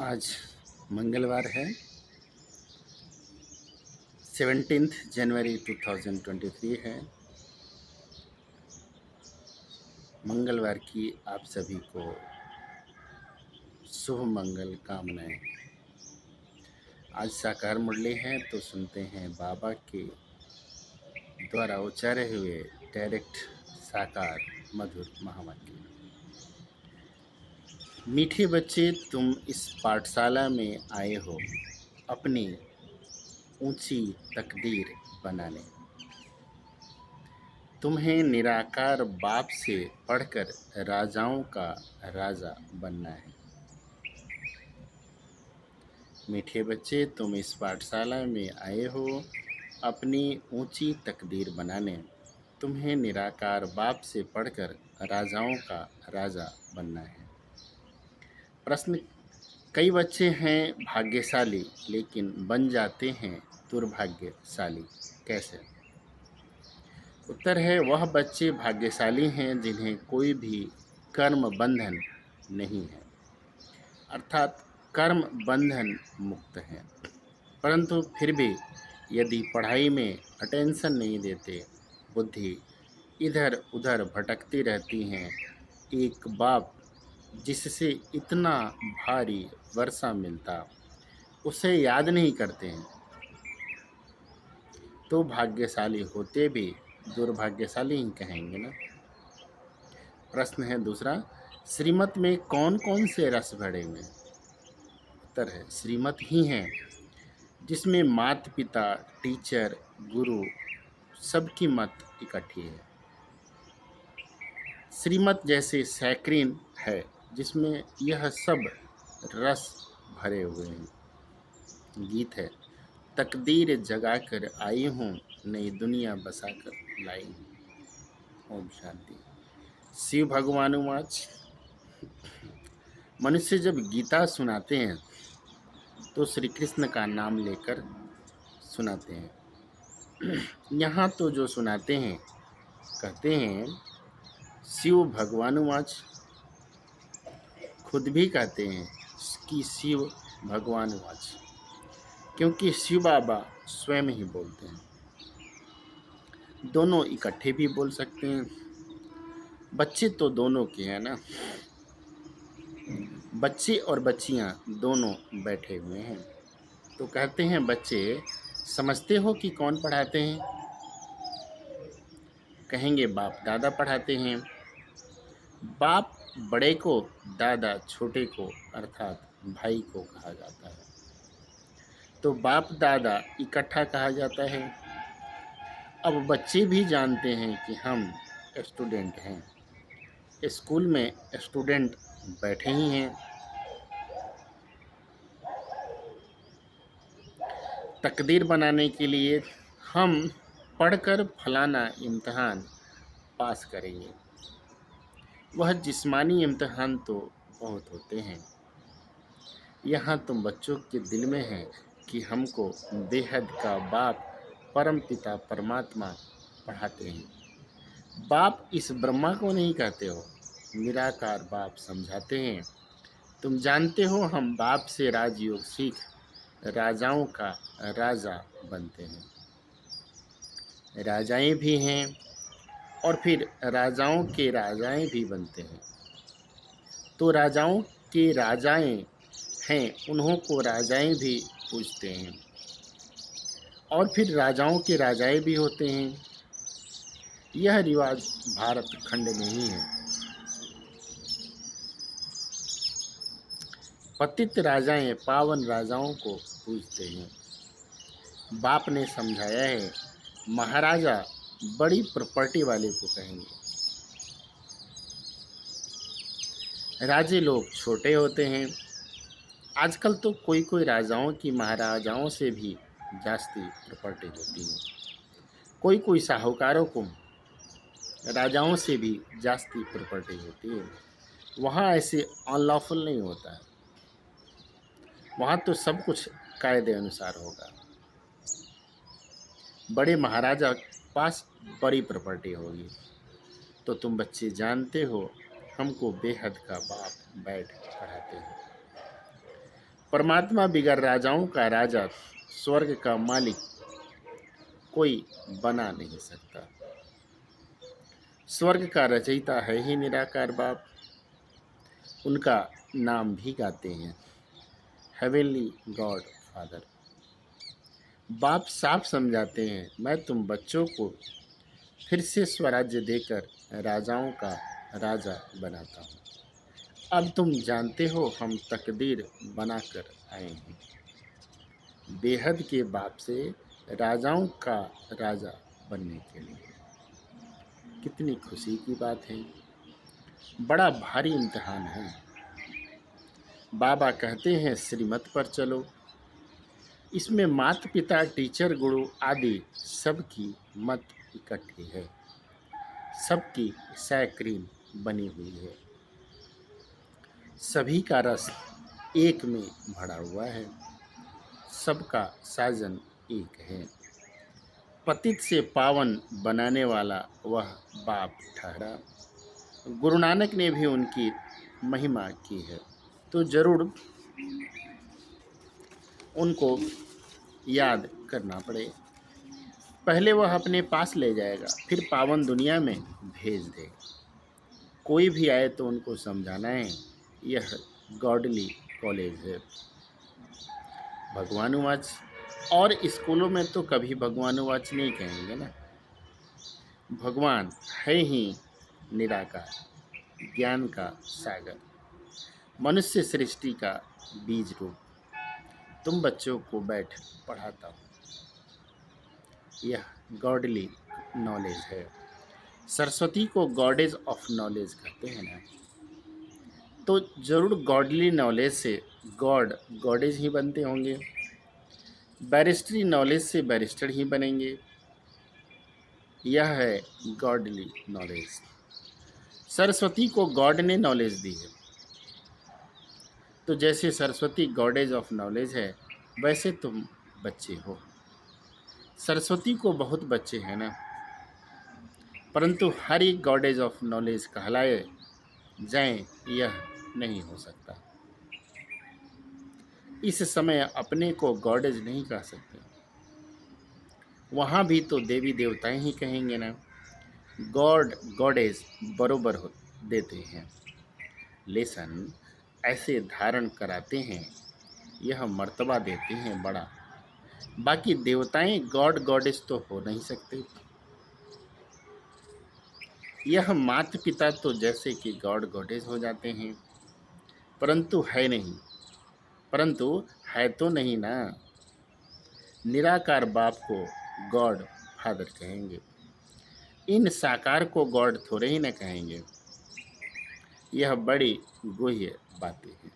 आज मंगलवार है 17 जनवरी 2023 है। मंगलवार की आप सभी को शुभ मंगल कामनाएं। आज साकार मुरली है तो सुनते हैं बाबा के द्वारा उच्चारे हुए डायरेक्ट साकार मधुर महावाक्य। मीठे बच्चे, तुम इस पाठशाला में आए हो अपनी ऊंची तकदीर बनाने। तुम्हें निराकार बाप से पढ़कर राजाओं का राजा बनना है। मीठे बच्चे, तुम इस पाठशाला में आए हो अपनी ऊंची तकदीर बनाने। तुम्हें निराकार बाप से पढ़कर राजाओं का राजा बनना है। प्रश्न: कई बच्चे हैं भाग्यशाली लेकिन बन जाते हैं दुर्भाग्यशाली, कैसे? उत्तर है, वह बच्चे भाग्यशाली हैं जिन्हें कोई भी कर्म बंधन नहीं है, अर्थात कर्म बंधन मुक्त हैं। परंतु फिर भी यदि पढ़ाई में अटेंशन नहीं देते, बुद्धि इधर उधर भटकती रहती हैं, एक बाप जिससे इतना भारी वर्षा मिलता उसे याद नहीं करते हैं, तो भाग्यशाली होते भी दुर्भाग्यशाली ही कहेंगे ना। प्रश्न है दूसरा, श्रीमत में कौन कौन से रस भरे हुए हैं? उत्तर है, श्रीमत ही है जिसमें माता पिता, टीचर, गुरु सबकी मत इकट्ठी है। श्रीमत जैसे सैक्रीन है जिसमें यह सब रस भरे हुए हैं। गीत है, तकदीर जगाकर आई हूँ, नई दुनिया बसाकर लाई हूँ। ओम शांति। शिव भगवान वाच। मनुष्य जब गीता सुनाते हैं तो श्री कृष्ण का नाम लेकर सुनाते हैं। यहाँ तो जो सुनाते हैं कहते हैं शिव भगवान वाच, खुद भी कहते हैं कि शिव भगवान वाच, क्योंकि शिव बाबा स्वयं ही बोलते हैं। दोनों इकट्ठे भी बोल सकते हैं। बच्चे तो दोनों के हैं ना, बच्चे और बच्चियां दोनों बैठे हुए हैं। तो कहते हैं बच्चे, समझते हो कि कौन पढ़ाते हैं? कहेंगे बाप दादा पढ़ाते हैं। बाप बड़े को, दादा छोटे को अर्थात भाई को कहा जाता है। तो बाप दादा इकट्ठा कहा जाता है। अब बच्चे भी जानते हैं कि हम स्टूडेंट हैं, स्कूल में स्टूडेंट बैठे ही हैं। तकदीर बनाने के लिए हम पढ़कर फलाना इम्तहान पास करेंगे। वह जिस्मानी इम्तहान तो बहुत होते हैं। यहाँ तुम बच्चों के दिल में है कि हमको बेहद का बाप परम पिता परमात्मा पढ़ाते हैं। बाप इस ब्रह्मा को नहीं कहते हो, निराकार बाप समझाते हैं। तुम जानते हो हम बाप से राजयोग सीख राजाओं का राजा बनते हैं। राजाएं भी हैं और फिर राजाओं के राजाएं भी बनते हैं। तो राजाओं के राजाएं हैं, उन्हों को राजाएं भी पूजते हैं और फिर राजाओं के राजाएं भी होते हैं। यह रिवाज भारत खंड में ही है। पतित राजाएं पावन राजाओं को पूजते हैं। बाप ने समझाया है, महाराजा बड़ी प्रॉपर्टी वाले को कहेंगे। राजे लोग छोटे होते हैं। आजकल तो कोई कोई राजाओं की महाराजाओं से भी जास्ती प्रॉपर्टी होती है। कोई कोई साहूकारों को राजाओं से भी जास्ती प्रॉपर्टी होती है। वहाँ ऐसे अनलॉफुल नहीं होता है। वहाँ तो सब कुछ कायदे अनुसार होगा। बड़े महाराजा के पास बड़ी प्रॉपर्टी होगी। तो तुम बच्चे जानते हो हमको बेहद का बाप बैठ पढ़ाते हैं। परमात्मा बिगर राजाओं का राजा, स्वर्ग का मालिक कोई बना नहीं सकता। स्वर्ग का रचयिता है ही निराकार बाप, उनका नाम भी गाते हैं, हेवनली गॉड फादर। बाप साफ समझाते हैं, मैं तुम बच्चों को फिर से स्वराज्य देकर राजाओं का राजा बनाता हूँ। अब तुम जानते हो हम तकदीर बनाकर आए हैं, बेहद के बाप से राजाओं का राजा बनने के लिए। कितनी खुशी की बात है, बड़ा भारी इम्तिहान है। बाबा कहते हैं श्रीमत पर चलो, इसमें माता पिता टीचर गुरु आदि सबकी मत इकट्ठी है, सबकी सैक्रीन बनी हुई है, सभी का रस एक में भरा हुआ है, सबका साजन एक है। पतित से पावन बनाने वाला वह बाप ठहरा। गुरु नानक ने भी उनकी महिमा की है, तो जरूर उनको याद करना पड़े। पहले वह अपने पास ले जाएगा, फिर पावन दुनिया में भेज देगा। कोई भी आए तो उनको समझाना है, यह गॉडली कॉलेज है। भगवानुवाच, और स्कूलों में तो कभी भगवानुवाच नहीं कहेंगे ना। भगवान है ही निराकार, ज्ञान का सागर, मनुष्य सृष्टि का बीज रूप। तुम बच्चों को बैठ पढ़ाता हूँ, यह गॉडली नॉलेज है। सरस्वती को गॉडेज ऑफ नॉलेज कहते हैं ना, तो जरूर गॉडली नॉलेज से गॉड गॉडेज ही बनते होंगे, बैरिस्ट्री नॉलेज से बैरिस्टर ही बनेंगे। यह है गॉडली नॉलेज। सरस्वती को गॉड ने नॉलेज दी है, तो जैसे सरस्वती गॉडेज ऑफ नॉलेज है, वैसे तुम बच्चे हो। सरस्वती को बहुत बच्चे हैं ना, परंतु हर एक गॉडेज ऑफ नॉलेज कहलाए जाएं, यह नहीं हो सकता। इस समय अपने को गॉडेज नहीं कह सकते, वहाँ भी तो देवी देवताएं ही कहेंगे ना। गॉड गॉडेज बरोबर देते हैं, लेसन ऐसे धारण कराते हैं, यह मर्तबा देते हैं बड़ा। बाकी देवताएं गॉड गॉडेज तो हो नहीं सकते। यह माता पिता तो जैसे कि गॉड गॉडेज हो जाते हैं, परंतु है तो नहीं ना। निराकार बाप को गॉड फादर कहेंगे, इन साकार को गॉड थोड़े ही न कहेंगे। यह बड़ी गुह्य बातें हैं।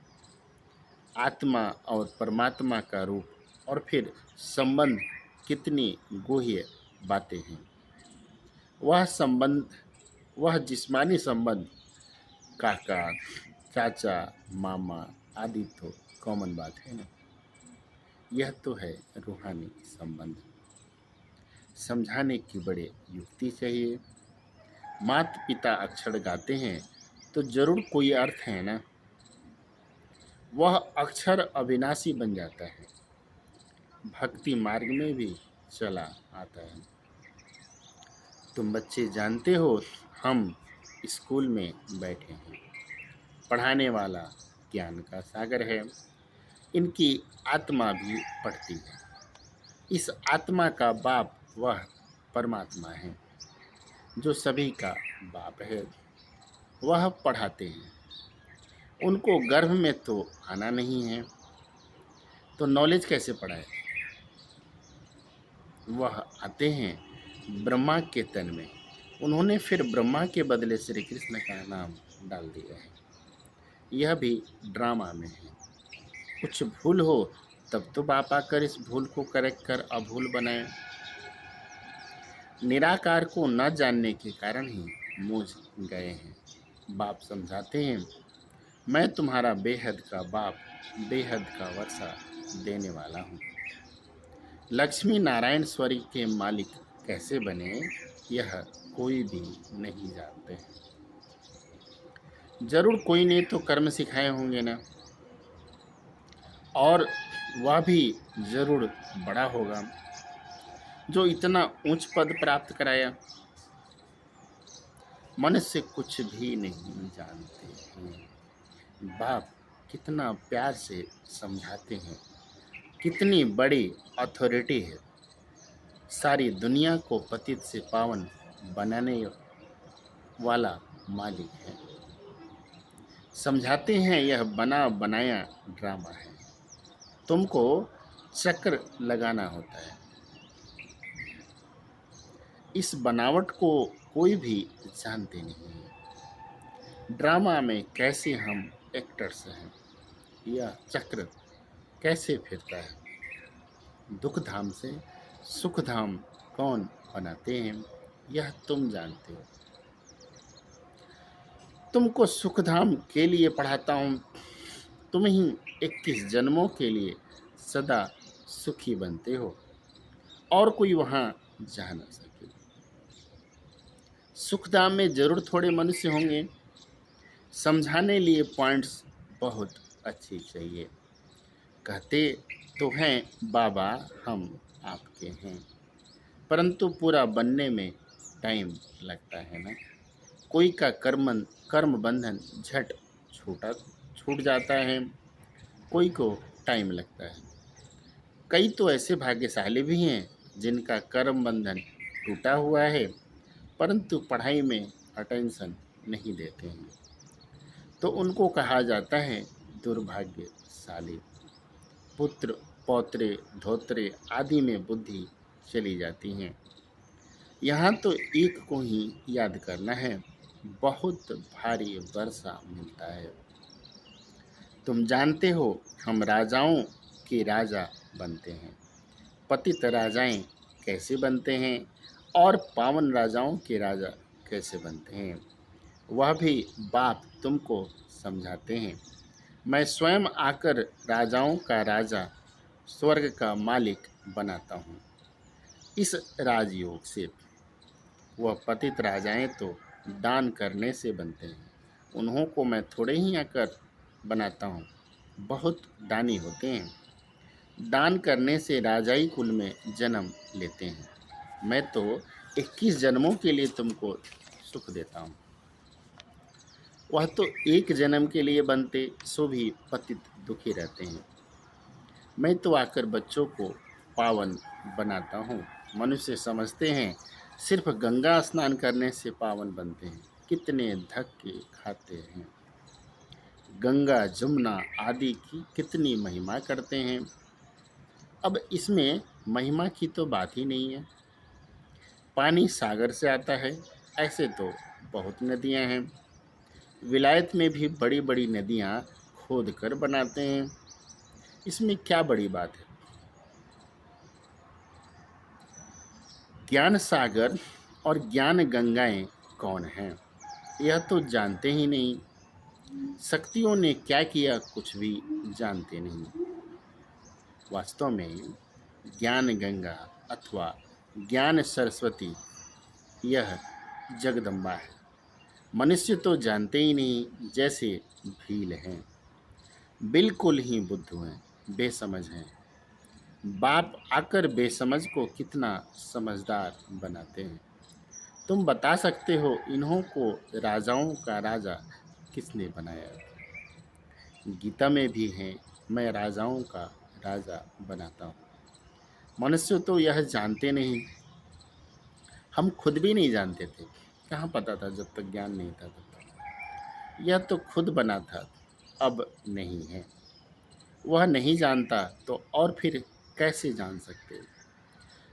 आत्मा और परमात्मा का रूप और फिर संबंध, कितनी गुह्य बातें हैं। वह जिस्मानी संबंध, काका चाचा मामा आदि तो कॉमन बात है ना। यह तो है रूहानी संबंध। समझाने की बड़े युक्ति चाहिए। माता पिता अक्षर गाते हैं तो जरूर कोई अर्थ है ना। वह अक्षर अविनाशी बन जाता है, भक्ति मार्ग में भी चला आता है। तुम बच्चे जानते हो हम स्कूल में बैठे हैं, पढ़ाने वाला ज्ञान का सागर है, इनकी आत्मा भी पढ़ती है। इस आत्मा का बाप वह परमात्मा है, जो सभी का बाप है। वह पढ़ाते हैं, उनको गर्भ में तो आना नहीं है, तो नॉलेज कैसे पढ़ाए। वह आते हैं ब्रह्मा के तन में, उन्होंने फिर ब्रह्मा के बदले श्री कृष्ण का नाम डाल दिया है। यह भी ड्रामा में है। कुछ भूल हो तब तो बाप आकर इस भूल को करेक्ट कर अभूल बनाए। निराकार को न जानने के कारण ही मूझ गए हैं। बाप समझाते हैं, मैं तुम्हारा बेहद का बाप, बेहद का वर्षा देने वाला हूँ। लक्ष्मी नारायण स्वर्ग के मालिक कैसे बने, यह कोई भी नहीं जानते। जरूर कोई ने तो कर्म सिखाए होंगे ना। और वह भी जरूर बड़ा होगा जो इतना ऊंच पद प्राप्त कराया। मनुष्य कुछ भी नहीं जानते हैं। बाप कितना प्यार से समझाते हैं, कितनी बड़ी अथॉरिटी है, सारी दुनिया को पतित से पावन बनाने वाला मालिक है। समझाते हैं यह बना बनाया ड्रामा है, तुमको चक्र लगाना होता है। इस बनावट को कोई भी जानते नहीं है। ड्रामा में कैसे हम एक्टर्स हैं, यह चक्र कैसे फिरता है। दुख धाम से सुख धाम कौन बनाते हैं, यह तुम जानते हो। तुमको सुख धाम के लिए पढ़ाता हूँ, तुम ही 21 जन्मों के लिए सदा सुखी बनते हो, और कोई वहाँ जा न सके। सुखधाम में जरूर थोड़े मनुष्य होंगे, समझाने लिए पॉइंट्स बहुत अच्छी चाहिए। कहते तो हैं बाबा हम आपके हैं, परंतु पूरा बनने में टाइम लगता है ना। कोई का कर्म बंधन झट छूटा छूट जाता है, कोई को टाइम लगता है। कई तो ऐसे भाग्यशाली भी हैं जिनका कर्म बंधन टूटा हुआ है, परंतु पढ़ाई में अटेंशन नहीं देते हैं, तो उनको कहा जाता है दुर्भाग्यशाली। पुत्र पौत्रे धोत्रे आदि में बुद्धि चली जाती हैं। यहाँ तो एक को ही याद करना है, बहुत भारी वर्षा मिलता है। तुम जानते हो हम राजाओं के राजा बनते हैं। पतित राजाएं कैसे बनते हैं और पावन राजाओं के राजा कैसे बनते हैं, वह भी बाप तुमको समझाते हैं। मैं स्वयं आकर राजाओं का राजा, स्वर्ग का मालिक बनाता हूँ। इस राजयोग से वह पतित राजाएं तो दान करने से बनते हैं, उन्हों को मैं थोड़े ही आकर बनाता हूँ। बहुत दानी होते हैं, दान करने से राजाई कुल में जन्म लेते हैं। मैं तो 21 जन्मों के लिए तुमको सुख देता हूँ, वह तो एक जन्म के लिए बनते सो भी पतित दुखी रहते हैं। मैं तो आकर बच्चों को पावन बनाता हूँ। मनुष्य समझते हैं सिर्फ गंगा स्नान करने से पावन बनते हैं, कितने धक्के खाते हैं। गंगा जमुना आदि की कितनी महिमा करते हैं, अब इसमें महिमा की तो बात ही नहीं है। पानी सागर से आता है, ऐसे तो बहुत नदियां हैं। विलायत में भी बड़ी बड़ी नदियां खोद कर बनाते हैं, इसमें क्या बड़ी बात है। ज्ञान सागर और ज्ञान गंगाएं कौन हैं, यह तो जानते ही नहीं। शक्तियों ने क्या किया कुछ भी जानते नहीं। वास्तव में ज्ञान गंगा अथवा ज्ञान सरस्वती यह जगदम्बा है। मनुष्य तो जानते ही नहीं, जैसे भील हैं, बिल्कुल ही बुद्धू हैं, बेसमझ हैं। बाप आकर बेसमझ को कितना समझदार बनाते हैं। तुम बता सकते हो इन्हों को राजाओं का राजा किसने बनाया। गीता में भी है मैं राजाओं का राजा बनाता हूँ। मनुष्य तो यह जानते नहीं, हम खुद भी नहीं जानते थे। कहाँ पता था, जब तक ज्ञान नहीं था तब तक। यह तो खुद बना था, अब नहीं है। वह नहीं जानता तो और फिर कैसे जान सकते।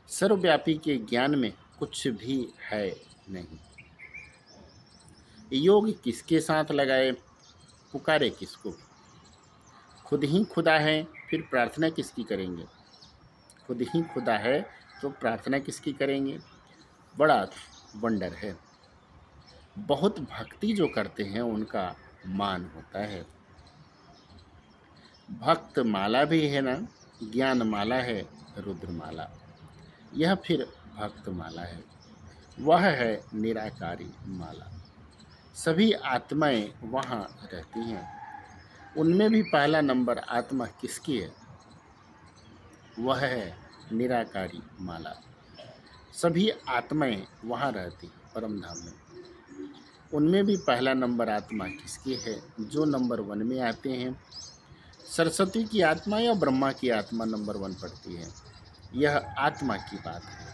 सर्वव्यापी के ज्ञान में कुछ भी है नहीं। योग किसके साथ लगाए, पुकारे किसको। खुद ही खुदा है, फिर प्रार्थना किसकी करेंगे। खुद ही खुदा है तो प्रार्थना किसकी करेंगे। बड़ा वंडर है। बहुत भक्ति जो करते हैं उनका मान होता है। भक्त माला भी है ना, ज्ञान माला है रुद्र माला, यह फिर भक्त माला है। वह है निराकारी माला। सभी आत्माएं वहाँ रहती हैं। उनमें भी पहला नंबर आत्मा किसकी है? वह है निराकारी माला। सभी आत्माएं वहाँ रहती हैं परम धाम में। उनमें भी पहला नंबर आत्मा किसकी है? जो नंबर 1 में आते हैं। सरस्वती की आत्मा या ब्रह्मा की आत्मा नंबर 1 पढ़ती है। यह आत्मा की बात है।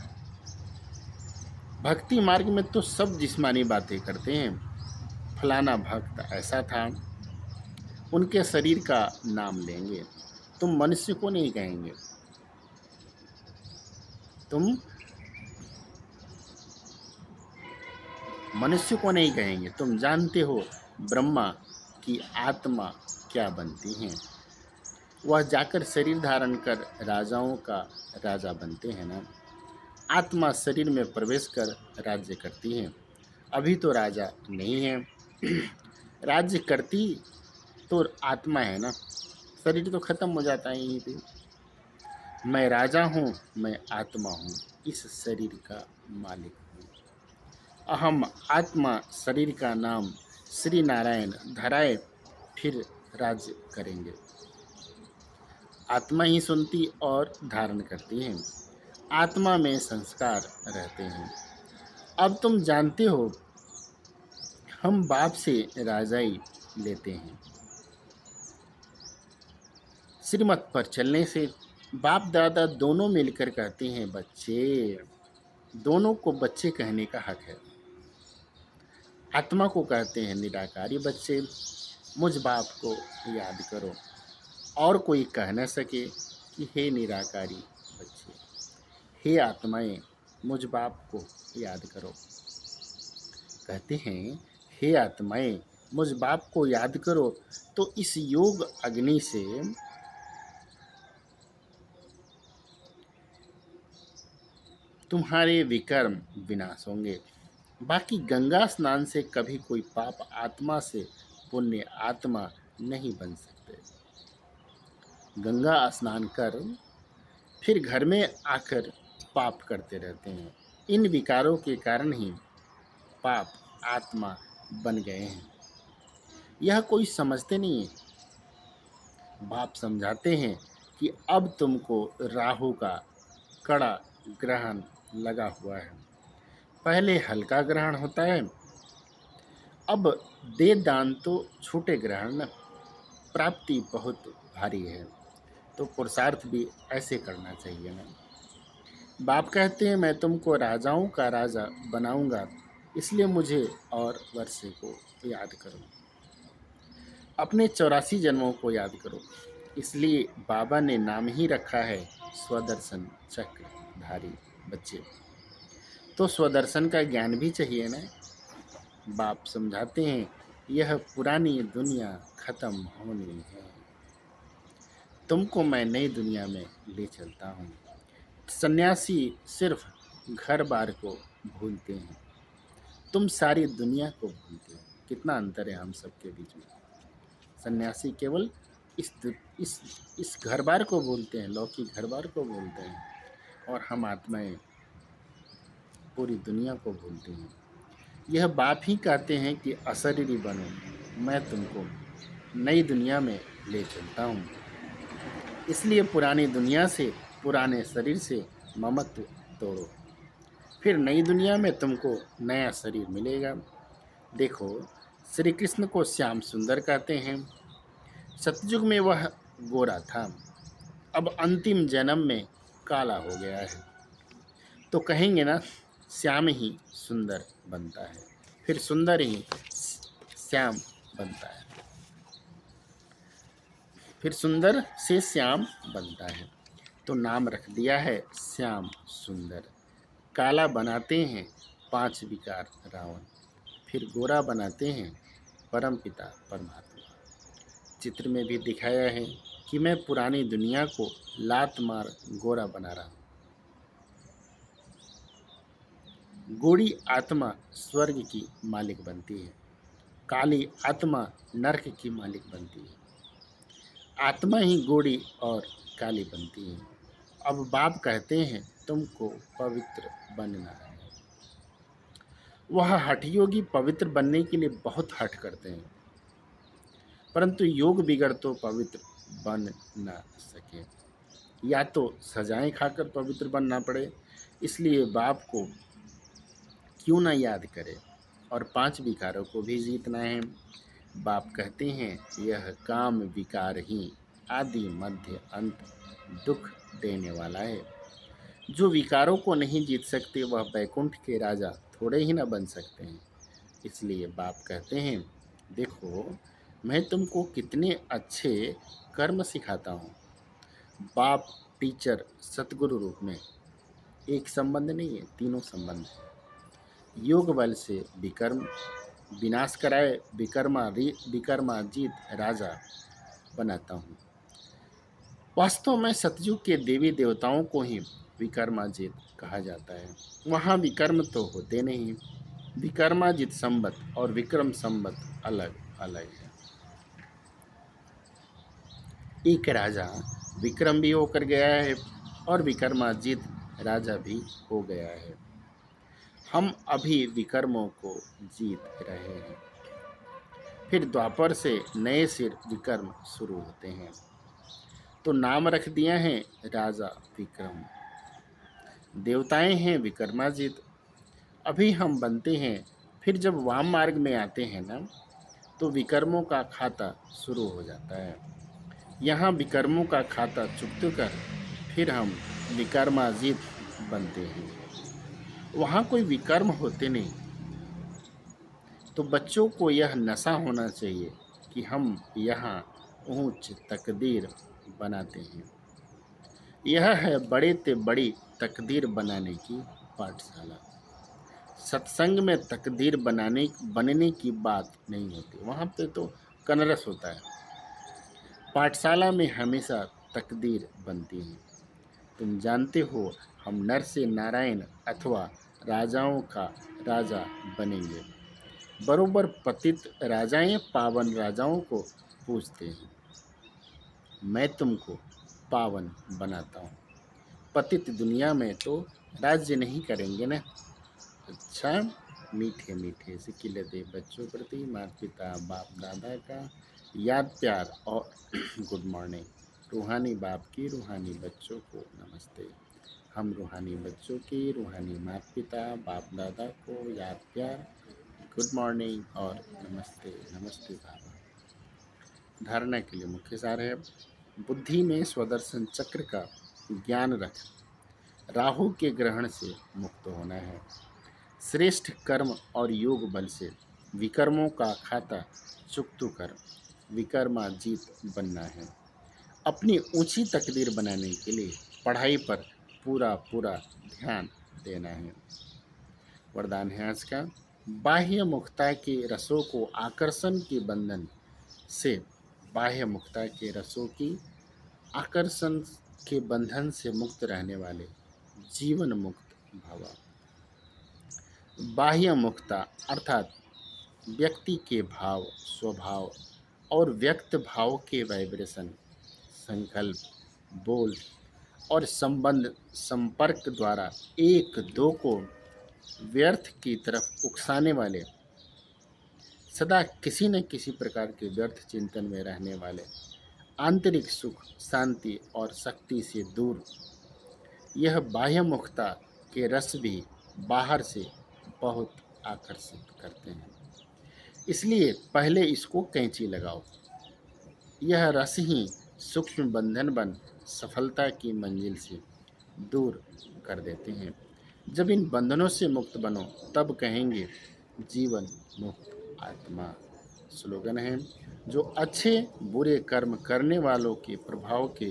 भक्ति मार्ग में तो सब जिस्मानी बातें करते हैं। फलाना भक्त ऐसा था, उनके शरीर का नाम लेंगे। तुम मनुष्य को नहीं कहेंगे। तुम मनुष्य को नहीं कहेंगे। तुम जानते हो ब्रह्मा की आत्मा क्या बनती हैं? वह जाकर शरीर धारण कर राजाओं का राजा बनते हैं ना। आत्मा शरीर में प्रवेश कर राज्य करती है। अभी तो राजा नहीं है। राज्य करती तो आत्मा है ना। शरीर तो खत्म हो जाता है यहीं पे। मैं राजा हूँ, मैं आत्मा हूँ, इस शरीर का मालिक हूँ। अहम आत्मा शरीर का नाम श्री नारायण धराए, फिर राज्य करेंगे। आत्मा ही सुनती और धारण करती है। आत्मा में संस्कार रहते हैं। अब तुम जानते हो हम बाप से राजाई लेते हैं। श्रीमत पर चलने से बाप दादा दोनों मिलकर कहते हैं बच्चे। दोनों को बच्चे कहने का हक है। आत्मा को कहते हैं निराकारी बच्चे, मुझ बाप को याद करो। और कोई कह न सके कि हे निराकारी बच्चे, हे आत्माएं, मुझ बाप को याद करो। कहते हैं हे आत्माएं, मुझ बाप को याद करो, तो इस योग अग्नि से तुम्हारे विकर्म विनाश होंगे। बाकी गंगा स्नान से कभी कोई पाप आत्मा से पुण्य आत्मा नहीं बन सकते। गंगा स्नान कर फिर घर में आकर पाप करते रहते हैं। इन विकारों के कारण ही पाप आत्मा बन गए हैं। यह कोई समझते नहीं है। बाप समझाते हैं कि अब तुमको राहु का कड़ा ग्रहण लगा हुआ है। पहले हल्का ग्रहण होता है, अब दे दान तो छोटे ग्रहण प्राप्ति बहुत भारी है। तो पुरुषार्थ भी ऐसे करना चाहिए ना। बाप कहते हैं मैं तुमको राजाओं का राजा बनाऊंगा, इसलिए मुझे और वर्षे को याद करो। अपने 84 जन्मों को याद करो। इसलिए बाबा ने नाम ही रखा है स्वदर्शन चक्रधारी बच्चे। तो स्वदर्शन का ज्ञान भी चाहिए ना। बाप समझाते हैं यह पुरानी दुनिया खत्म होनी है। तुमको मैं नई दुनिया में ले चलता हूँ। सन्यासी सिर्फ घर बार को भूलते हैं, तुम सारी दुनिया को भूलते हो। कितना अंतर है हम सबके बीच में। सन्यासी केवल इस इस इस घर बार को भूलते हैं, लौकिक घर बार को भूलते हैं, और हम आत्माएं पूरी दुनिया को भूलती हैं। यह बाप ही कहते हैं कि अशरीरी बनो, मैं तुमको नई दुनिया में ले चलता हूँ। इसलिए पुरानी दुनिया से, पुराने शरीर से ममत्व तोड़ो। फिर नई दुनिया में तुमको नया शरीर मिलेगा। देखो, श्री कृष्ण को श्याम सुंदर कहते हैं। सतयुग में वह गोरा था, अब अंतिम जन्म में काला हो गया है। तो कहेंगे ना श्याम ही सुंदर बनता है, फिर सुंदर ही श्याम बनता है, फिर सुंदर से श्याम बनता है। तो नाम रख दिया है श्याम सुंदर। काला बनाते हैं 5 विकार रावण, फिर गोरा बनाते हैं परम पिता परमात्मा। चित्र में भी दिखाया है कि मैं पुरानी दुनिया को लात मार गोरा बना रहा हूँ। गोरी आत्मा स्वर्ग की मालिक बनती है, काली आत्मा नरक की मालिक बनती है। आत्मा ही गोरी और काली बनती है। अब बाप कहते हैं तुमको पवित्र बनना है। वह हठ योगी पवित्र बनने के लिए बहुत हठ करते हैं, परंतु योग बिगड़ तो पवित्र बन न सके। या तो सजाएं खाकर पवित्र बनना पड़े, इसलिए बाप को क्यों ना याद करे और 5 विकारों को भी जीतना है। बाप कहते हैं यह काम विकार ही आदि मध्य अंत दुख देने वाला है। जो विकारों को नहीं जीत सकते वह बैकुंठ के राजा थोड़े ही न बन सकते हैं। इसलिए बाप कहते हैं देखो मैं तुमको कितने अच्छे कर्म सिखाता हूँ। बाप टीचर सतगुरु रूप में एक संबंध नहीं है, तीनों संबंध है। योग बल से विकर्म विनाश कराए विकर्माजीत राजा बनाता हूँ। वास्तव में सतयुग के देवी देवताओं को ही विकर्माजीत कहा जाता है। वहाँ विकर्म तो होते नहीं। विकर्माजित संबत और विक्रम संबत अलग अलग है। एक राजा विक्रम भी होकर गया है और विकर्माजित राजा भी हो गया है। हम अभी विकर्मों को जीत रहे हैं। फिर द्वापर से नए सिर विकर्म शुरू होते हैं। तो नाम रख दिया है राजा विक्रम। देवताएं हैं विकर्माजित। अभी हम बनते हैं। फिर जब वाम मार्ग में आते हैं ना, तो विकर्मों का खाता शुरू हो जाता है। यहाँ विकर्मों का खाता चुकते कर फिर हम विकर्माजित बनते हैं। वहाँ कोई विकर्म होते नहीं। तो बच्चों को यह नशा होना चाहिए कि हम यहाँ ऊंच तकदीर बनाते हैं। यह है बड़े ते बड़ी तकदीर बनाने की पाठशाला। सत्संग में तकदीर बनने की बात नहीं होती, वहाँ पे तो कनरस होता है। पाठशाला में हमेशा तकदीर बनती है। तुम जानते हो हम नर से नारायण अथवा राजाओं का राजा बनेंगे। बरोबर पतित राजाएं पावन राजाओं को पूछते हैं मैं तुमको पावन बनाता हूँ। पतित दुनिया में तो राज्य नहीं करेंगे ना। अच्छा, मीठे मीठे सिकिले दे बच्चों प्रति माता पिता बाप दादा का याद प्यार और गुड मॉर्निंग। रूहानी बाप की रूहानी बच्चों को नमस्ते। हम रूहानी बच्चों की रूहानी माता पिता बाप दादा को याद प्यार गुड मॉर्निंग और नमस्ते। नमस्ते बाबा। धारणा के लिए मुख्य सार है बुद्धि में स्वदर्शन चक्र का ज्ञान रख राहु के ग्रहण से मुक्त होना है। श्रेष्ठ कर्म और योग बल से विकर्मों का खाता चुकतू कर विकर्माजीत बनना है। अपनी ऊंची तकदीर बनाने के लिए पढ़ाई पर पूरा ध्यान देना है। वरदान है आज का बाह्य मुक्ता के रसों को आकर्षण के बंधन से बाह्य मुक्ता के रसों की आकर्षण के बंधन से मुक्त रहने वाले जीवन मुक्त भवा। बाह्य मुक्ता अर्थात व्यक्ति के भाव स्वभाव और व्यक्त भाव के वाइब्रेशन संकल्प बोल और संबंध संपर्क द्वारा एक दो को व्यर्थ की तरफ उकसाने वाले सदा किसी न किसी प्रकार के व्यर्थ चिंतन में रहने वाले आंतरिक सुख शांति और शक्ति से दूर यह बाह्य मुक्ता के रस भी बाहर से बहुत आकर्षित करते हैं। इसलिए पहले इसको कैंची लगाओ। यह रस ही सूक्ष्म बंधन बन सफलता की मंजिल से दूर कर देते हैं। जब इन बंधनों से मुक्त बनो तब कहेंगे जीवन मुक्त आत्मा। स्लोगन है जो अच्छे बुरे कर्म करने वालों के प्रभाव के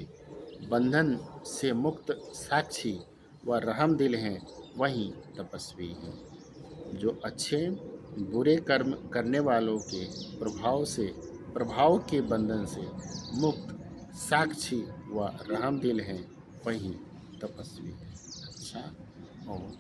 बंधन से मुक्त साक्षी व रहम दिल हैं वही तपस्वी हैं। जो अच्छे बुरे कर्म करने वालों के प्रभाव के बंधन से मुक्त साक्षी व रहम दिल हैं वही तपस्वी है। अच्छा, ओम